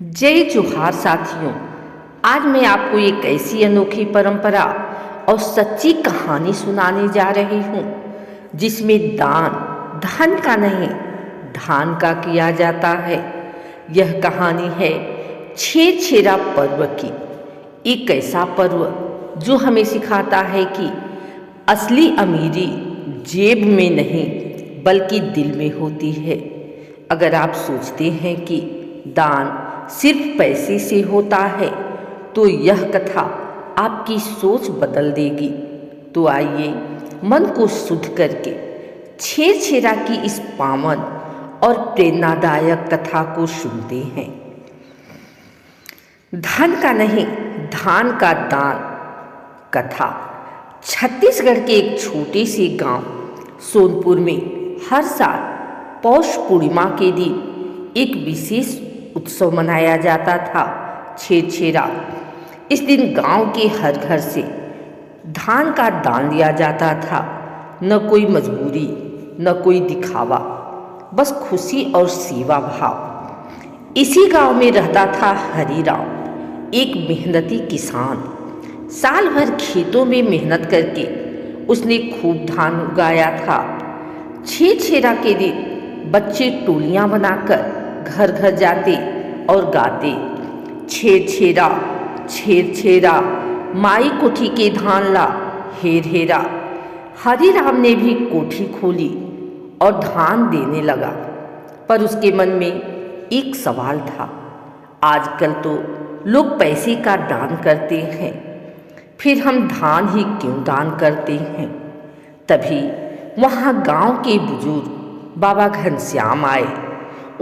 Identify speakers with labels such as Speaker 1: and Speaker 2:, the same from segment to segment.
Speaker 1: जय जोहार साथियों। आज मैं आपको एक ऐसी अनोखी परंपरा और सच्ची कहानी सुनाने जा रही हूँ जिसमें दान धन का नहीं धान का किया जाता है। यह कहानी है छेरछेरा पर्व की। एक ऐसा पर्व जो हमें सिखाता है कि असली अमीरी जेब में नहीं बल्कि दिल में होती है। अगर आप सोचते हैं कि दान सिर्फ पैसे से होता है तो यह कथा आपकी सोच बदल देगी। तो आइए मन को शुद्ध करके छेरछेरा की इस पावन और प्रेरणादायक कथा को सुनते हैं। धन का नहीं धान का दान कथा। छत्तीसगढ़ के एक छोटे से गांव सोनपुर में हर साल पौष पूर्णिमा के दिन एक विशेष उत्सव मनाया जाता था, छेरछेरा। इस दिन गांव के हर घर से धान का दान लिया जाता था। न कोई मजबूरी न कोई दिखावा, बस खुशी और सेवा भाव। इसी गांव में रहता था हरिराम, एक मेहनती किसान। साल भर खेतों में मेहनत करके उसने खूब धान उगाया था। छेरछेरा के दिन बच्चे टोलियां बनाकर घर घर जाते और गाते, छेरछेरा छेरछेरा माई कोठी के धान ला हेर हेरा। हरिराम ने भी कोठी खोली और धान देने लगा, पर उसके मन में एक सवाल था। आजकल तो लोग पैसे का दान करते हैं, फिर हम धान ही क्यों दान करते हैं। तभी वहाँ गांव के बुजुर्ग बाबा घनश्याम आए।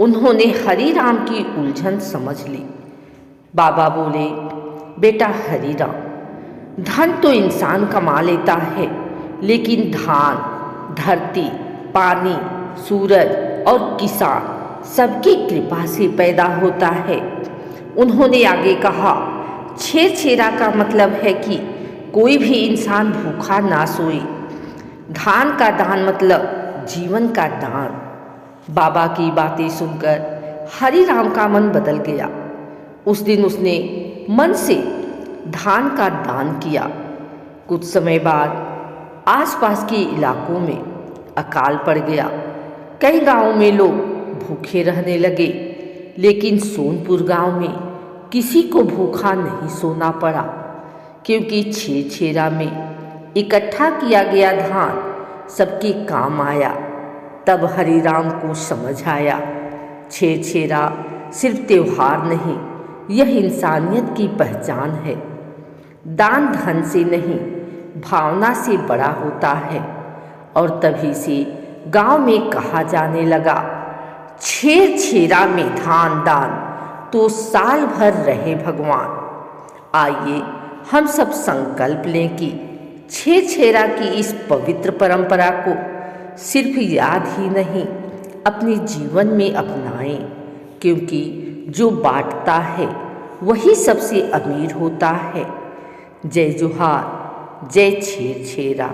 Speaker 1: उन्होंने हरिराम की उलझन समझ ली। बाबा बोले, बेटा हरिराम, धन तो इंसान कमा लेता है, लेकिन धान धरती, पानी, सूरज और किसान सबकी कृपा से पैदा होता है। उन्होंने आगे कहा, छेरछेरा का मतलब है कि कोई भी इंसान भूखा ना सोए। धान का दान मतलब जीवन का दान। बाबा की बातें सुनकर हरिराम का मन बदल गया। उस दिन उसने मन से धान का दान किया। कुछ समय बाद आसपास के इलाकों में अकाल पड़ गया। कई गांवों में लोग भूखे रहने लगे, लेकिन सोनपुर गांव में किसी को भूखा नहीं सोना पड़ा, क्योंकि छेरछेरा में इकट्ठा किया गया धान सबके काम आया। तब हरिराम को समझ आया, छेरछेरा सिर्फ त्योहार नहीं, यह इंसानियत की पहचान है। दान धन से नहीं, भावना से बड़ा होता है। और तभी से गांव में कहा जाने लगा, छेरछेरा में धान दान तो साल भर रहे भगवान। आइए हम सब संकल्प लें कि छेरछेरा की इस पवित्र परंपरा को सिर्फ याद ही नहीं, अपने जीवन में अपनाएं, क्योंकि जो बांटता है वही सबसे अमीर होता है। जय जोहार, जय छेरछेरा।